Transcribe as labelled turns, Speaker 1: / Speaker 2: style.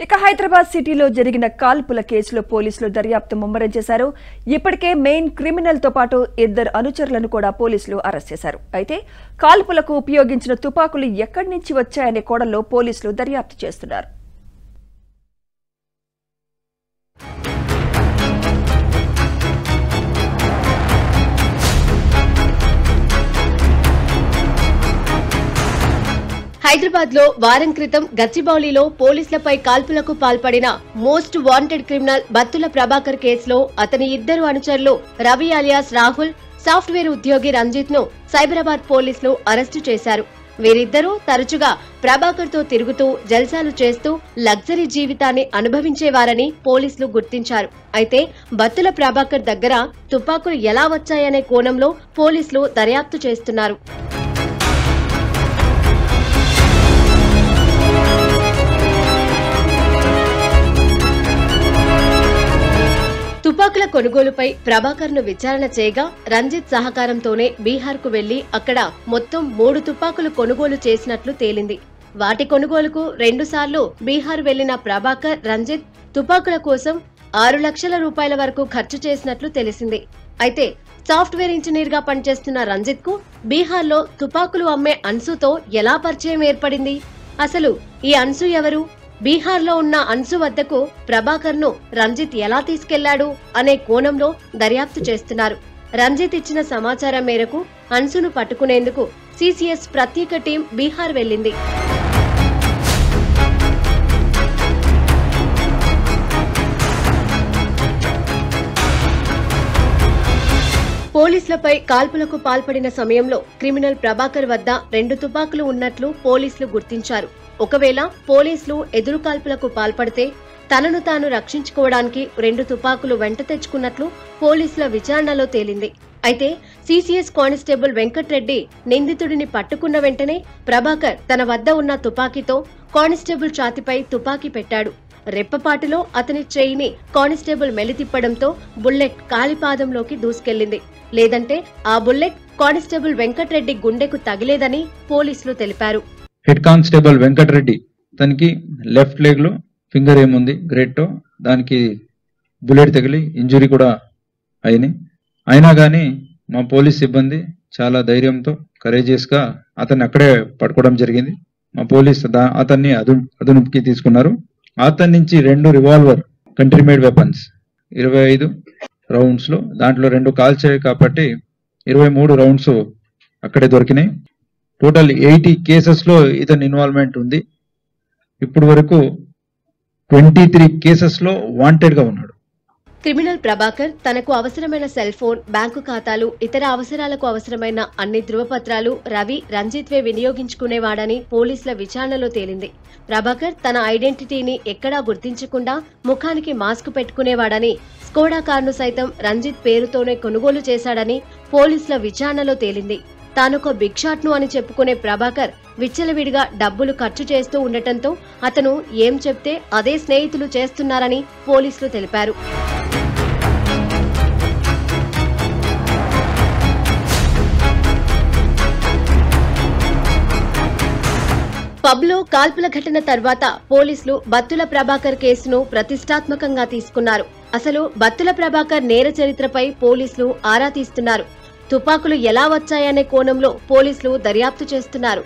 Speaker 1: ఇక హైదరాబాద్ సిటీలో జరిగిన కాల్పుల కేసులో పోలీసులు దర్యాప్తు ముమ్మరం చేశారు. ఇప్పటికే మెయిన్ క్రిమినల్ తో పాటు 2 అనుచరులను కూడా పోలీసులు అరెస్ట్ చేశారు. అయితే కాల్పులకు ఉపయోగించిన తుపాకులు ఎక్కడి నుంచి వచ్చాయనే కోణంలో పోలీసులు దర్యాప్తు చేస్తున్నారు.
Speaker 2: హైదరాబాద్ లో వారం క్రితం గచ్చిబౌలిలో పోలీసులపై కాల్పులకు పాల్పడిన most wanted criminal Battula Prabhakar కేసులో అతని 2 అనుచరులు రవి అలియాస్ రాహుల్, సాఫ్ట్వేర్ ఉద్యోగి రంజిత్ ను సైబరాబాద్ పోలీసులు అరెస్టు చేశారు. వీరిద్దరూ తరచుగా ప్రభాకర్ తో తిరుగుతూ జల్సాలు చేస్తూ లగ్జరీ జీవితాన్ని అనుభవించేవారని పోలీసులు గుర్తించారు. అయితే బత్తుల ప్రభాకర్ దగ్గర తుపాకులు ఎలా వచ్చాయనే కోణంలో పోలీసులు దర్యాప్తు చేస్తున్నారు. తుపాకుల కొనుగోలుపై ప్రభాకర్ ను విచారణ చేయగా రంజిత్ సహకారంతోనే బీహార్ కు వెళ్లి అక్కడ మొత్తం 3 తుపాకులు కొనుగోలు చేసినట్లు తేలింది. వాటి కొనుగోలుకు 2 సార్లు బీహార్ వెళ్లిన ప్రభాకర్, రంజిత్ తుపాకుల కోసం 6 లక్షల రూపాయల వరకు ఖర్చు చేసినట్లు తెలిసింది. అయితే సాఫ్ట్వేర్ ఇంజనీర్ గా పనిచేస్తున్న రంజిత్ కు బీహార్ లో తుపాకులు అమ్మే అన్సుతో ఎలా పరిచయం ఏర్పడింది? అసలు ఈ అన్సు ఎవరు? బీహార్ లో ఉన్న అన్సు వద్దకు ప్రభాకర్ ను రంజిత్ ఎలా తీసుకెళ్లాడు అనే కోణంలో దర్యాప్తు చేస్తున్నారు. రంజిత్ ఇచ్చిన సమాచారం మేరకు అన్సును పట్టుకునేందుకు సిసిఎస్ ప్రత్యేక టీం బీహార్ వెళ్లింది. పోలీసులపై కాల్పులకు పాల్పడిన సమయంలో క్రిమినల్ ప్రభాకర్ వద్ద 2 తుపాకులు ఉన్నట్లు పోలీసులు గుర్తించారు. ఒకవేళ పోలీసులు ఎదురు కాల్పులకు పాల్పడితే తనను తాను రక్షించుకోవడానికి 2 తుపాకులు వెంట తెచ్చుకున్నట్లు పోలీసుల విచారణలో తేలింది. అయితే సిసిఎస్ కానిస్టేబుల్ వెంకట్రెడ్డి నిందితుడిని పట్టుకున్న వెంటనే ప్రభాకర్ తన వద్ద ఉన్న తుపాకీతో కానిస్టేబుల్ ఛాతీపై తుపాకీ పెట్టాడు. రెప్పపాటులో అతని చేయిని కానిస్టేబుల్ మెలితిప్పడంతో బుల్లెట్ కాలిపాదంలోకి దూసుకెళ్లింది. లేదంటే ఆ బుల్లెట్ కానిస్టేబుల్ వెంకట్రెడ్డి గుండెకు తగిలేదని పోలీసులు తెలిపారు.
Speaker 3: హెడ్ కానిస్టేబుల్ వెంకటరెడ్డి తనకి లెఫ్ట్ లెగ్ లో ఫింగర్ ఏముంది గ్రేట్టో దానికి బుల్లెట్ తగిలి ఇంజురీ కూడా అయినాయి. అయినా కానీ మా పోలీస్ సిబ్బంది చాలా ధైర్యంతో కరేజియస్ గా అతన్ని అక్కడే పట్టుకోవడం జరిగింది. మా పోలీస్ అతన్ని అదుపుకి తీసుకున్నారు. అతని నుంచి 2 revolver country made weapons 25 rounds లో దాంట్లో 2 కాల్చాయి కాబట్టి 23 రౌండ్స్ అక్కడే దొరికినాయి. టోటల్ 80 కేసెస్ లో ఇతని ఇన్వాల్వ్మెంట్ ఉంది. ఇప్పుడు వరకు 23 కేసెస్ లో వాంటెడ్ గా ఉన్నాడు.
Speaker 2: క్రిమినల్ ప్రభాకర్ తనకు అవసరమైన సెల్ ఫోన్, బ్యాంకు ఖాతాలు, ఇతర అవసరాలకు అవసరమైన అన్ని ధృవపత్రాలు రవి, రంజిత్వే వినియోగించుకునేవాడని పోలీసుల విచారణలో తేలింది. ప్రభాకర్ తన ఐడెంటిటీని ఎక్కడా గుర్తించకుండా ముఖానికి మాస్క్ పెట్టుకునేవాడని, స్కోడా కారును సైతం రంజిత్ పేరుతోనే కొనుగోలు చేశాడని పోలీసుల విచారణలో తేలింది. తానొక బిగ్ షాట్ ను అని చెప్పుకునే ప్రభాకర్ విచ్చలవిడిగా డబ్బులు ఖర్చు చేస్తూ ఉండటంతో అతను ఏం చెప్తే అదే స్నేహితులు చేస్తున్నారని పోలీసులు తెలిపారు. పబ్లో కాల్పుల ఘటన తర్వాత పోలీసులు బత్తుల ప్రభాకర్ కేసును ప్రతిష్టాత్మకంగా తీసుకున్నారు. అసలు బత్తుల ప్రభాకర్ నేర చరిత్రపై పోలీసులు ఆరా తీస్తున్నారు. తుపాకులు ఎలా వచ్చాయనే కోణంలో పోలీసులు దర్యాప్తు చేస్తున్నారు.